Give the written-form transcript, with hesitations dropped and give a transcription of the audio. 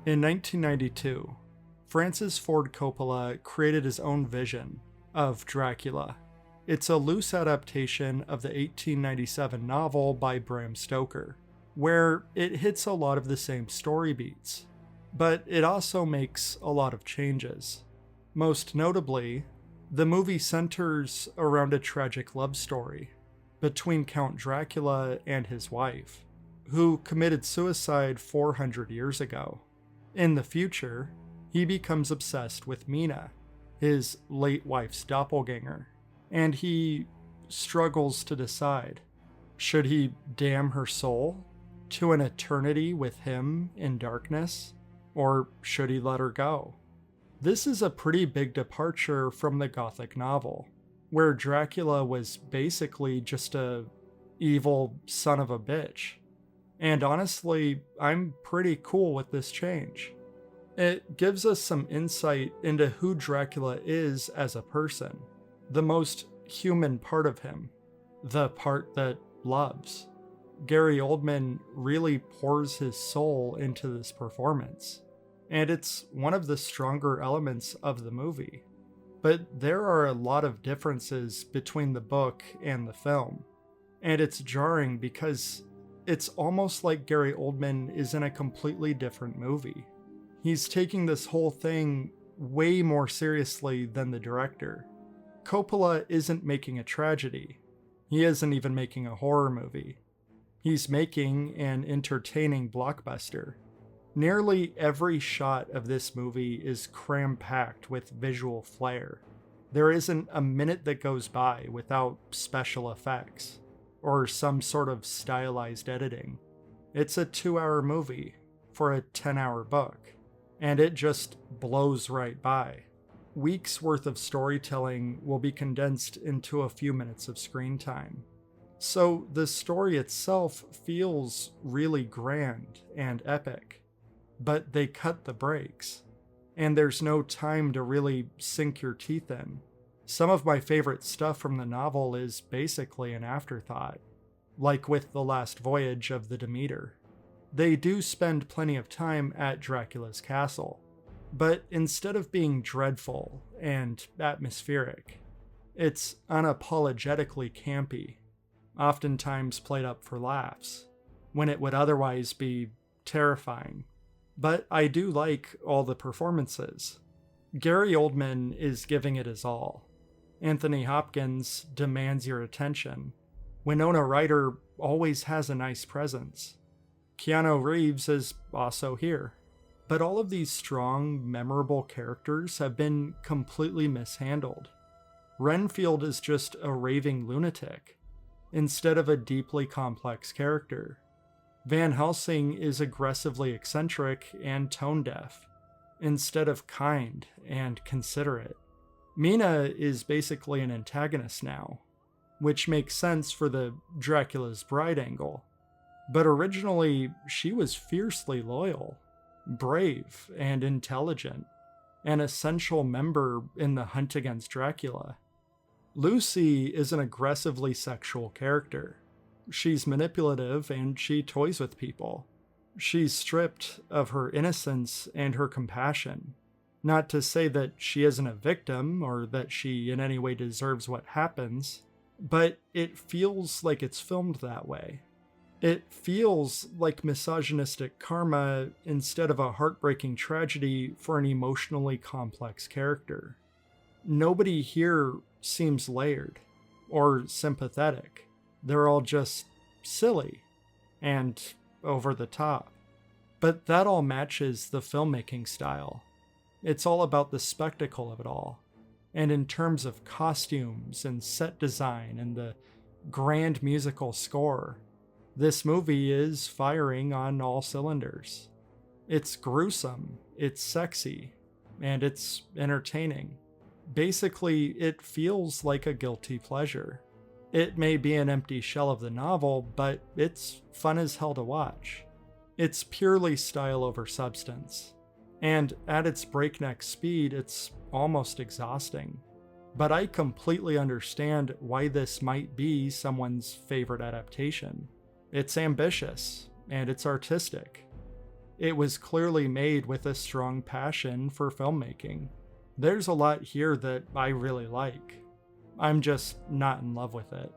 In 1992, Francis Ford Coppola created his own vision of Dracula. It's a loose adaptation of the 1897 novel by Bram Stoker, where it hits a lot of the same story beats, but it also makes a lot of changes. Most notably, the movie centers around a tragic love story between Count Dracula and his wife, who committed suicide 400 years ago. In the future, he becomes obsessed with Mina, his late wife's doppelganger, and he struggles to decide, should he damn her soul to an eternity with him in darkness, or should he let her go? This is a pretty big departure from the Gothic novel, where Dracula was basically just a evil son of a bitch. And honestly, I'm pretty cool with this change. It gives us some insight into who Dracula is as a person, the most human part of him, the part that loves. Gary Oldman really pours his soul into this performance, and it's one of the stronger elements of the movie. But there are a lot of differences between the book and the film, and it's jarring because it's almost like Gary Oldman is in a completely different movie. He's taking this whole thing way more seriously than the director. Coppola isn't making a tragedy. He isn't even making a horror movie. He's making an entertaining blockbuster. Nearly every shot of this movie is cram-packed with visual flair. There isn't a minute that goes by without special effects or some sort of stylized editing. It's a 2-hour movie for a 10-hour book, and it just blows right by. Weeks worth of storytelling will be condensed into a few minutes of screen time. So the story itself feels really grand and epic, but they cut the brakes, and there's no time to really sink your teeth in. Some of my favorite stuff from the novel is basically an afterthought, like with The Last Voyage of the Demeter. They do spend plenty of time at Dracula's castle, but instead of being dreadful and atmospheric, it's unapologetically campy, oftentimes played up for laughs, when it would otherwise be terrifying. But I do like all the performances. Gary Oldman is giving it his all. Anthony Hopkins demands your attention. Winona Ryder always has a nice presence. Keanu Reeves is also here. But all of these strong, memorable characters have been completely mishandled. Renfield is just a raving lunatic, instead of a deeply complex character. Van Helsing is aggressively eccentric and tone-deaf, instead of kind and considerate. Mina is basically an antagonist now, which makes sense for the Dracula's bride angle. But originally, she was fiercely loyal, brave, and intelligent, an essential member in the hunt against Dracula. Lucy is an aggressively sexual character. She's manipulative and she toys with people. She's stripped of her innocence and her compassion. Not to say that she isn't a victim or that she in any way deserves what happens, but it feels like it's filmed that way. It feels like misogynistic karma instead of a heartbreaking tragedy for an emotionally complex character. Nobody here seems layered or sympathetic. They're all just silly and over the top. But that all matches the filmmaking style. It's all about the spectacle of it all. And in terms of costumes and set design and the grand musical score, this movie is firing on all cylinders. It's gruesome, it's sexy, and it's entertaining. Basically, it feels like a guilty pleasure. It may be an empty shell of the novel, but it's fun as hell to watch. It's purely style over substance. And at its breakneck speed, it's almost exhausting. But I completely understand why this might be someone's favorite adaptation. It's ambitious, and it's artistic. It was clearly made with a strong passion for filmmaking. There's a lot here that I really like. I'm just not in love with it.